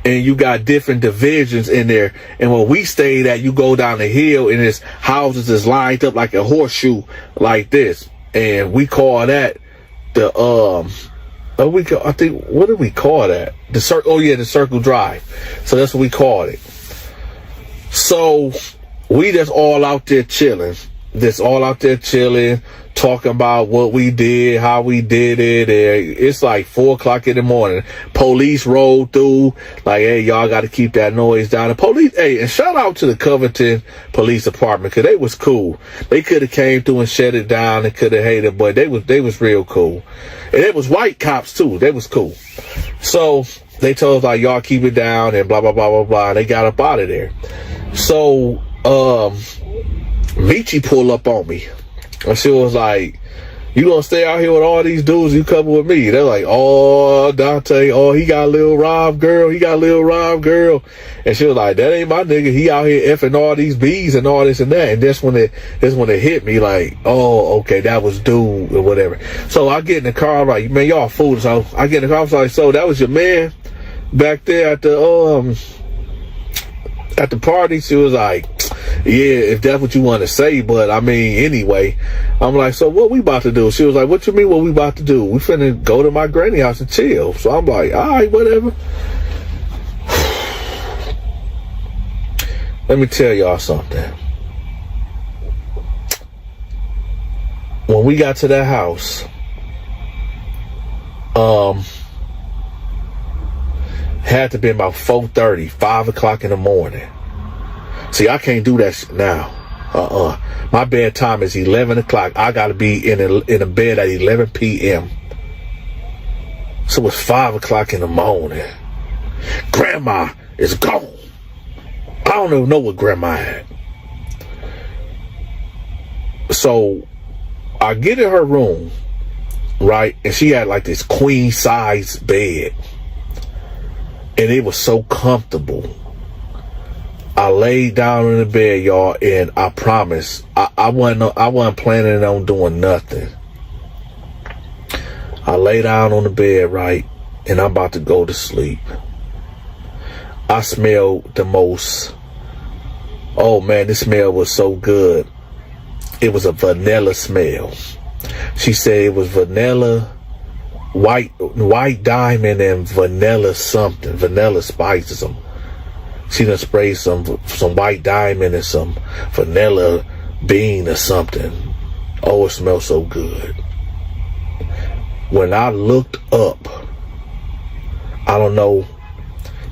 and you got different divisions in there. And when we stayed at, you go down the hill and there's houses is lined up like a horseshoe like this. And we call that the, I think, what do we call that? The Circle, oh yeah, the Circle Drive. So that's what we called it. So we just all out there chilling. Talking about what we did, how we did it. And it's like 4 o'clock in the morning. Police rolled through, like, hey, y'all got to keep that noise down. The police, hey, and shout out to the Covington Police Department, because they was cool. They could have came through and shut it down and could have hated, but they was real cool. And it was white cops too. They was cool. So they told us, like, y'all keep it down and blah, blah, blah, blah, blah. And they got up out of there. So, Michi pulled up on me. And she was like, you gonna stay out here with all these dudes, you couple with me? They're like, oh, Donta, oh, he got a little Rob girl. And she was like, that ain't my nigga. He out here effing all these bees and all this and that. And that's when it hit me, like, oh, okay, that was dude or whatever. So I get in the car, I'm like, man, y'all fools. So I get in the car, I was like, so that was your man back there at the party? She was like, yeah, if that's what you want to say, but I mean, anyway. I'm like, so what we about to do? She was like, what you mean what we about to do? We finna go to my granny house and chill. So I'm like, all right, whatever. Let me tell y'all something. When we got to that house, had to be about 4:30, 5 o'clock in the morning. See, I can't do that shit now. My bedtime is 11 o'clock. I gotta be in a bed at 11 p.m. So it's 5 o'clock in the morning. Grandma is gone. I don't even know what grandma had. So I get in her room, right? And she had like this queen size bed. And it was so comfortable. I laid down in the bed, y'all, and I promise I wasn't planning on doing nothing. I lay down on the bed, right, and I'm about to go to sleep. I smelled the most, oh man, this smell was so good. It was a vanilla smell. She said it was vanilla, white diamond, and vanilla something, vanilla spice or something. She done sprayed some white diamond and some vanilla bean or something. Oh, it smells so good. When I looked up, I don't know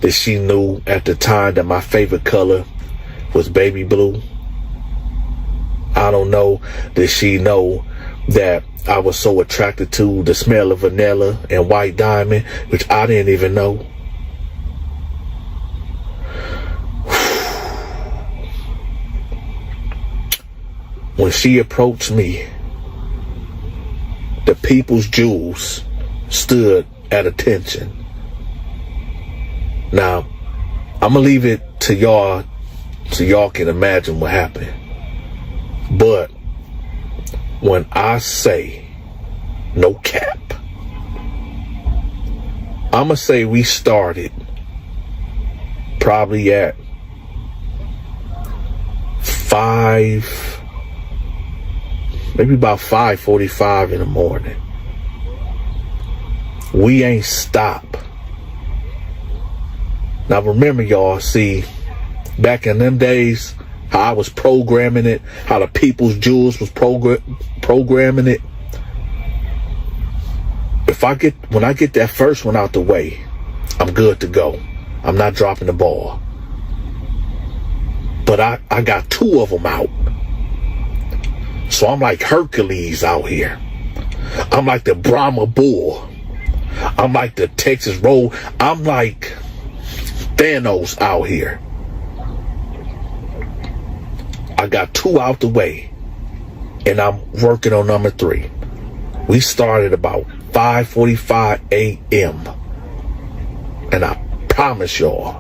that she knew at the time that my favorite color was baby blue. I don't know that she know that I was so attracted to the smell of vanilla and white diamond, which I didn't even know. When she approached me, the people's jewels stood at attention. Now, I'm gonna leave it to y'all so y'all can imagine what happened. But when I say no cap, I'm gonna say we started probably at 5, maybe about 5:45 in the morning. We ain't stop. Now remember, y'all, see, back in them days, how I was programming it, how the people's jewels was programming it. When I get that first one out the way, I'm good to go. I'm not dropping the ball. But I got 2 of them out. So I'm like Hercules out here. I'm like the Brahma Bull. I'm like the Texas Roll. I'm like Thanos out here. I got 2 out the way, and I'm working on number 3. We started about 5:45 a.m. And I promise y'all,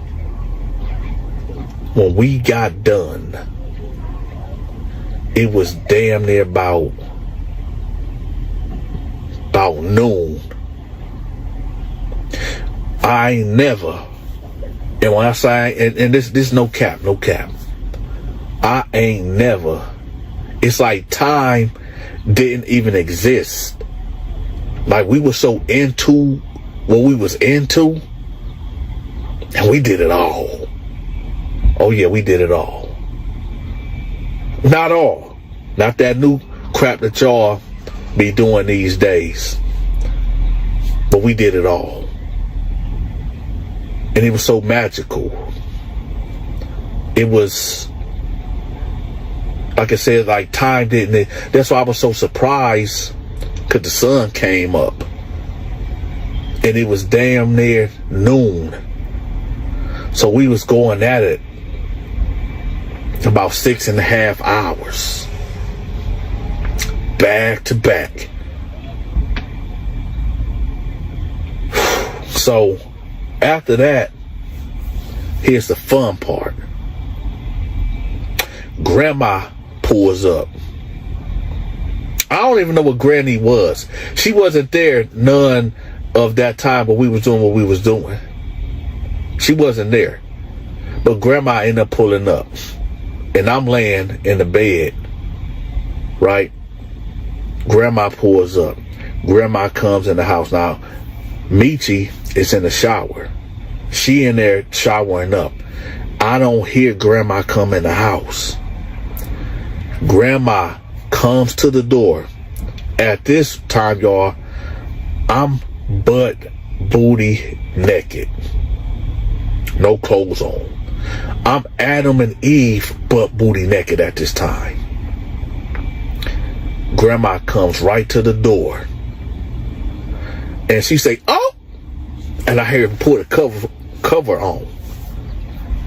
when we got done, it was damn near about noon. I ain't never, and when I say, and this no cap, I ain't never, it's like time didn't even exist. Like we were so into what we was into, and we did it all. Oh yeah, we did it all. Not all. Not that new crap that y'all be doing these days. But we did it all. And it was so magical. It was, like I said, like time didn't. That's why I was so surprised, because the sun came up. And it was damn near noon. So we was going at it about 6.5 hours. Back to back. So after that, here's the fun part. Grandma pulls up. I don't even know what Granny was. She wasn't there none of that time when we was doing what we was doing. She wasn't there. But Grandma ended up pulling up. And I'm laying in the bed, right? Grandma pulls up. Grandma comes in the house. Now, Michi is in the shower. She in there showering up. I don't hear Grandma come in the house. Grandma comes to the door. At this time, y'all, I'm butt booty naked. No clothes on. I'm Adam and Eve butt booty naked at this time. Grandma comes right to the door. And she say, "Oh!" And I hear her put a cover on.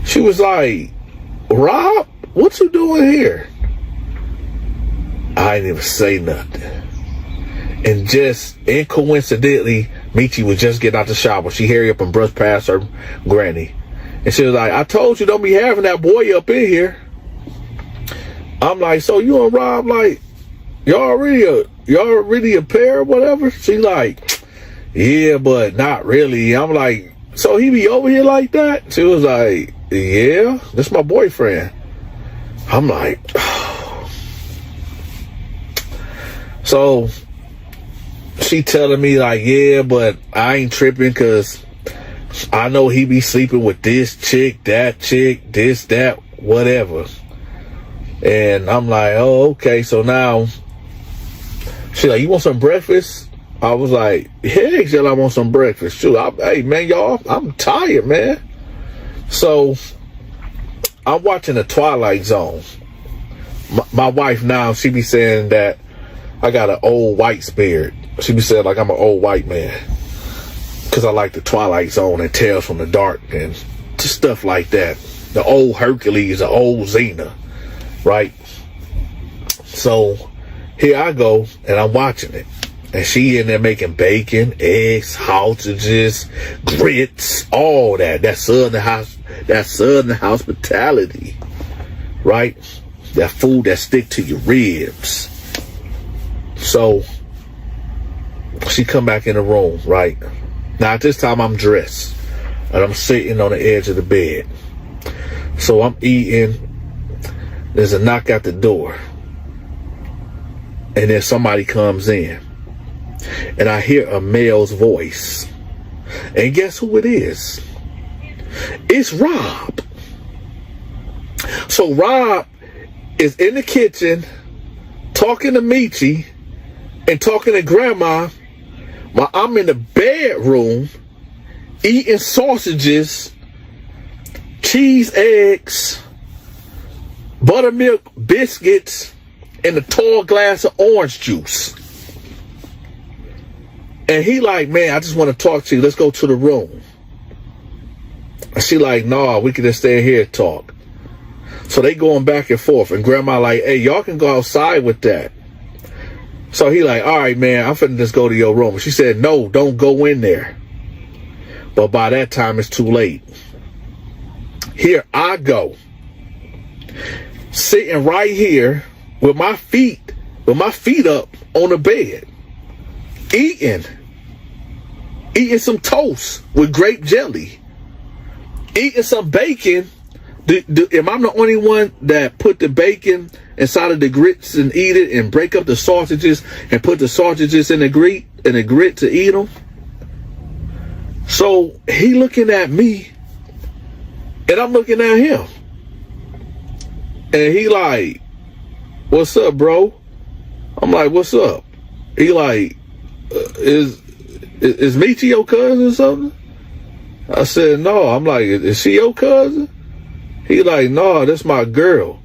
She was like, "Rob, what you doing here?" I didn't even say nothing. And just coincidentally, Michi was just getting out the shower. She hurried up and brushed past her granny. And she was like, "I told you don't be having that boy up in here." I'm like, "So you and Rob, like, y'all really a pair or whatever?" She like, "Yeah, but not really." I'm like, "So he be over here like that?" She was like, "Yeah, that's my boyfriend." I'm like, oh. So she telling me like, "Yeah, but I ain't tripping because I know he be sleeping with this chick, this, that, whatever." And I'm like, "Oh, okay." So now she like, "You want some breakfast?" I was like, "Heck, yeah, I want some breakfast." Shoot, hey man, y'all, I'm tired, man. So I'm watching the Twilight Zone. My wife now, she be saying that I got an old white spirit. She be saying like I'm an old white man. Cause I like the Twilight Zone and Tales from the Dark and just stuff like that. The old Hercules, the old Xena, right? So here I go and I'm watching it. And she in there making bacon, eggs, sausages, grits, all that. That southern hospitality, right? That food that stick to your ribs. So she come back in the room, right? Now at this time I'm dressed and I'm sitting on the edge of the bed. So I'm eating. There's a knock at the door. And then somebody comes in. And I hear a male's voice. And guess who it is? It's Rob. So Rob is in the kitchen talking to Michi and talking to Grandma while I'm in the bedroom eating sausages, cheese, eggs, buttermilk biscuits, and a tall glass of orange juice. And he like, man, I just want to talk to you. Let's go to the room. And she like, nah, we can just stay here and talk. So they going back and forth. And Grandma like, hey, y'all can go outside with that. So he like, all right, man, I'm finna just go to your room. She said, no, don't go in there. But by that time, it's too late. Here I go. Sitting right here with my feet up on the bed. Eating some toast with grape jelly. Eating some bacon. Am I the only one that put the bacon inside of the grits and eat it and break up the sausages and put the sausages in the grit to eat them? So he looking at me and I'm looking at him. And he like, what's up, bro? I'm like, what's up? He like, is Michi your cousin or something? I said, no. I'm like, is she your cousin? He like, no, that's my girl.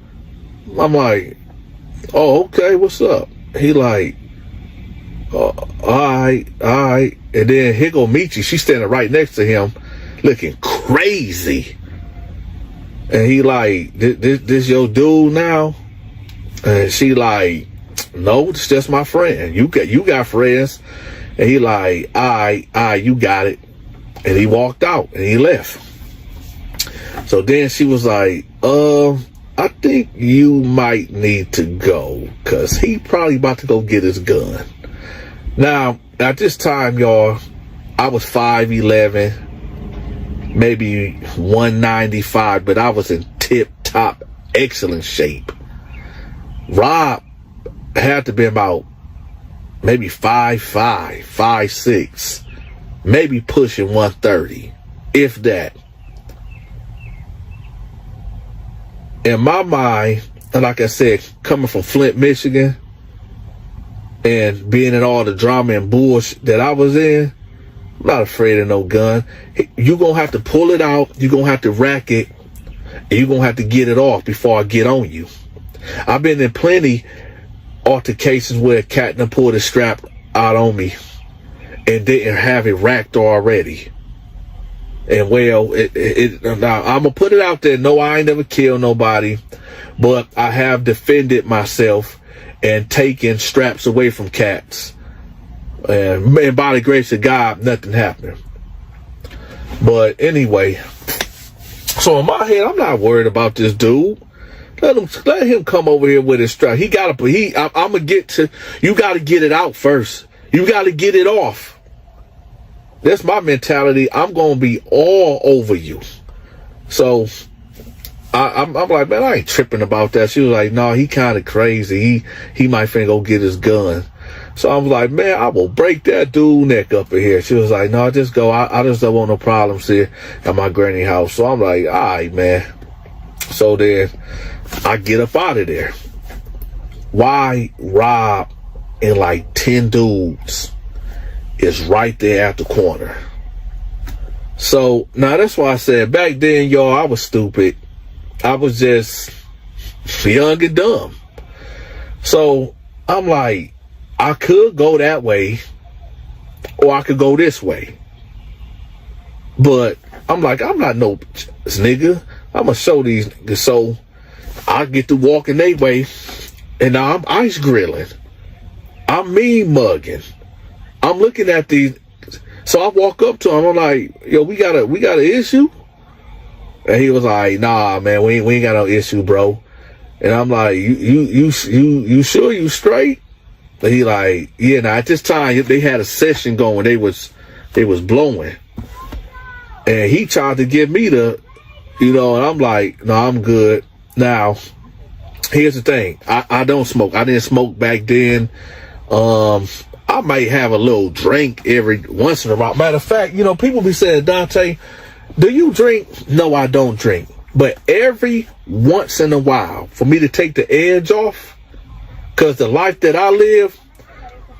I'm like, oh, okay, what's up? He like, all right. And then here go Michi. She's standing right next to him, looking crazy. And he like, this your dude now? And she like, no, it's just my friend. You got friends. And he like, all right, you got it. And he walked out and he left. So then she was like, I think you might need to go because he probably about to go get his gun. Now, at this time, y'all, I was 5'11", maybe 195, but I was in tip-top, excellent shape. Rob had to be about maybe 5'5", 5'6", maybe pushing 130, if that. In my mind, and like I said, coming from Flint, Michigan, and being in all the drama and bullshit that I was in, I'm not afraid of no gun. You're going to have to pull it out. You're going to have to rack it. And you're going to have to get it off before I get on you. I've been in plenty altercations where a cat done pulled a strap out on me and didn't have it racked already. And well, now I'm gonna put it out there. No, I ain't never killed nobody, but I have defended myself and taken straps away from cats. And by the grace of God, nothing happened. But anyway, so in my head, I'm not worried about this dude. Let him come over here with his strap. I'm gonna get to. You got to get it out first. You got to get it off. That's my mentality. I'm going to be all over you. So I'm like, man, I ain't tripping about that. She was like, no, he kind of crazy. He might finna go get his gun. So I was like, man, I will break that dude neck up in here. She was like, no, just go. I just don't want no problems here at my granny house. So I'm like, all right, man. So then I get up out of there. Why Rob and like 10 dudes is right there at the corner? So now that's why I said back then, y'all, I was stupid. I was just young and dumb. So I'm like, I could go that way or I could go this way. But I'm like, I'm not no nigga. I'm going to show these niggas. So I get to walking their way, and now I'm ice grilling. I'm mean mugging. I'm looking at these. So I walk up to him. I'm like, yo, we got an issue? And he was like, nah, man, we ain't got no issue, bro. And I'm like, you sure you straight? And he like, yeah. Now at this time they had a session going. They was blowing, and he tried to give me the, and I'm like, no, I'm good. Now, here's the thing. I don't smoke. I didn't smoke back then. I might have a little drink every once in a while. Matter of fact, people be saying, Donta, do you drink? No, I don't drink. But every once in a while, for me to take the edge off, because the life that I live,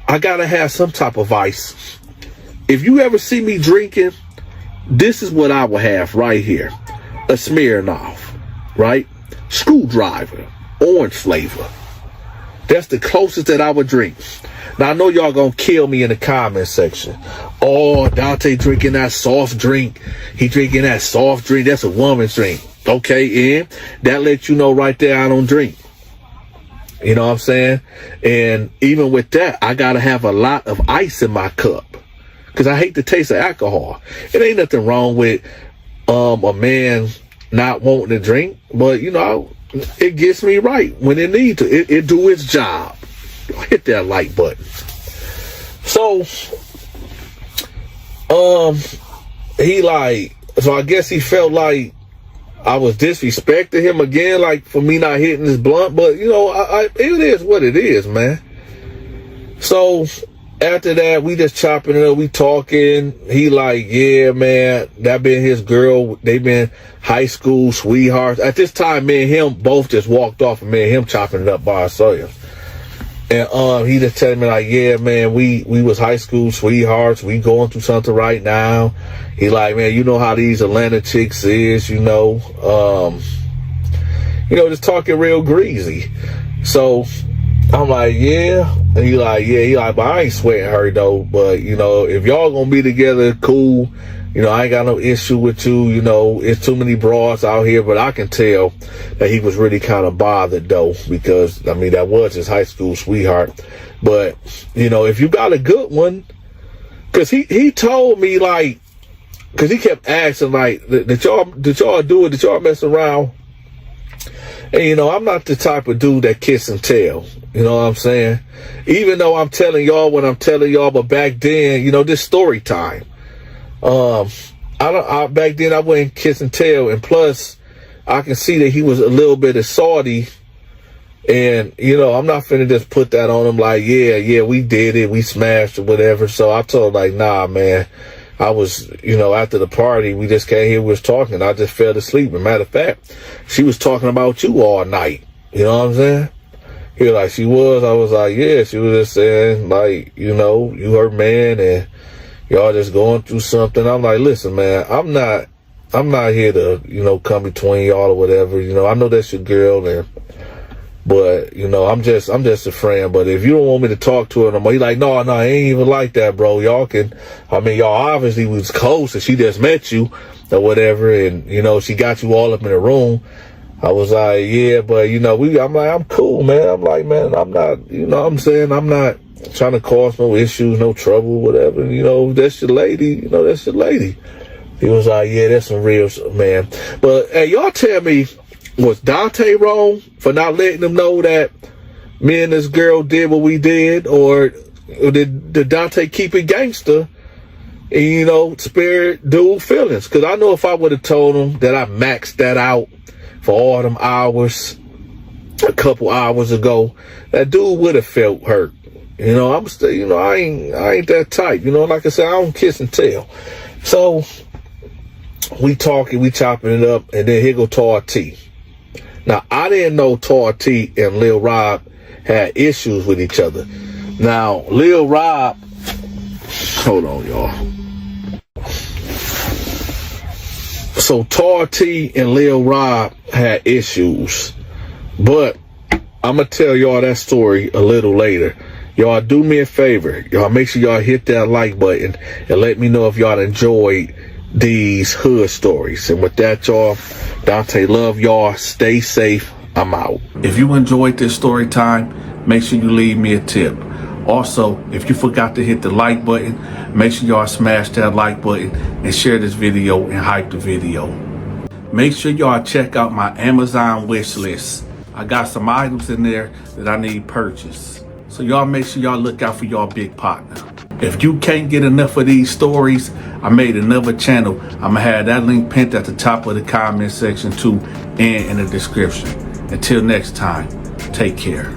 I got to have some type of vice. If you ever see me drinking, this is what I will have right here. A Smirnoff, right? Screwdriver, orange flavor. That's the closest that I would drink. Now, I know y'all gonna kill me in the comment section. Oh, Donta drinking that soft drink. He drinking that soft drink. That's a woman's drink. Okay, and that lets you know right there I don't drink. You know what I'm saying? And even with that, I gotta have a lot of ice in my cup, because I hate the taste of alcohol. It ain't nothing wrong with a man not wanting to drink, but it gets me right when it needs to. It do its job. Hit that like button. So, so I guess he felt like I was disrespecting him again, like for me not hitting this blunt. But it is what it is, man. So after that, we just chopping it up, we talking. He like, yeah, man, that been his girl. They been high school sweethearts. At this time, me and him both just walked off, and me and him chopping it up by ourselves. And he just telling me like, yeah, man, we was high school sweethearts. We going through something right now. He like, man, you know how these Atlanta chicks is, just talking real greasy. So I'm like, yeah. And he like, but I ain't sweating her though. But if y'all gonna be together, cool. I ain't got no issue with you. It's too many broads out here, but I can tell that he was really kind of bothered though, because that was his high school sweetheart. But if you got a good one, because he told me like, because he kept asking like, did y'all do it? Did y'all mess around? And I'm not the type of dude that kiss and tell. You know what I'm saying? Even though I'm telling y'all what I'm telling y'all, but back then, this story time. Back then I wouldn't kiss and tell, and plus I can see that he was a little bit of salty, and I'm not finna just put that on him like, yeah, we did it, we smashed or whatever. So I told him like, nah, man, I was, after the party, we just came here, we was talking, I just fell asleep. As a matter of fact, she was talking about you all night. You know what I'm saying? He was like, she was. I was like, yeah, she was just saying like, you her man and y'all just going through something. I'm like, listen, man, I'm not here to, come between y'all or whatever. I know that's your girl, but I'm just a friend. But if you don't want me to talk to her no more, he like, no, it ain't even like that, bro. Y'all obviously was close, and she just met you or whatever, and she got you all up in the room. I was like, yeah, but I'm like, I'm cool, man. I'm like, man, I'm not, I'm not trying to cause no issues, no trouble, whatever. That's your lady. That's your lady. He was like, yeah, that's some real, man. But hey, y'all tell me, was Donta wrong for not letting them know that me and this girl did what we did, or did Donta keep it gangster and spare dude feelings? Because I know if I would have told him that I maxed that out for all them hours a couple hours ago, that dude would have felt hurt. I'm still, I ain't that type. Like I said, I don't kiss and tell. So we talking, we chopping it up, and then here go Tar T. Now, I didn't know Tar T and Lil Rob had issues with each other. Now, Lil Rob, hold on, y'all. So Tar T and Lil Rob had issues, but I'm gonna tell y'all that story a little later. Y'all do me a favor. Y'all make sure y'all hit that like button and let me know if y'all enjoyed these hood stories. And with that, y'all, Dante love y'all. Stay safe. I'm out. If you enjoyed this story time, make sure you leave me a tip. Also, if you forgot to hit the like button, make sure y'all smash that like button and share this video and hype the video. Make sure y'all check out my Amazon wish list. I got some items in there that I need purchased. So y'all make sure y'all look out for y'all big partner. If you can't get enough of these stories, I made another channel. I'm gonna have that link pinned at the top of the comment section too and in the description. Until next time, take care.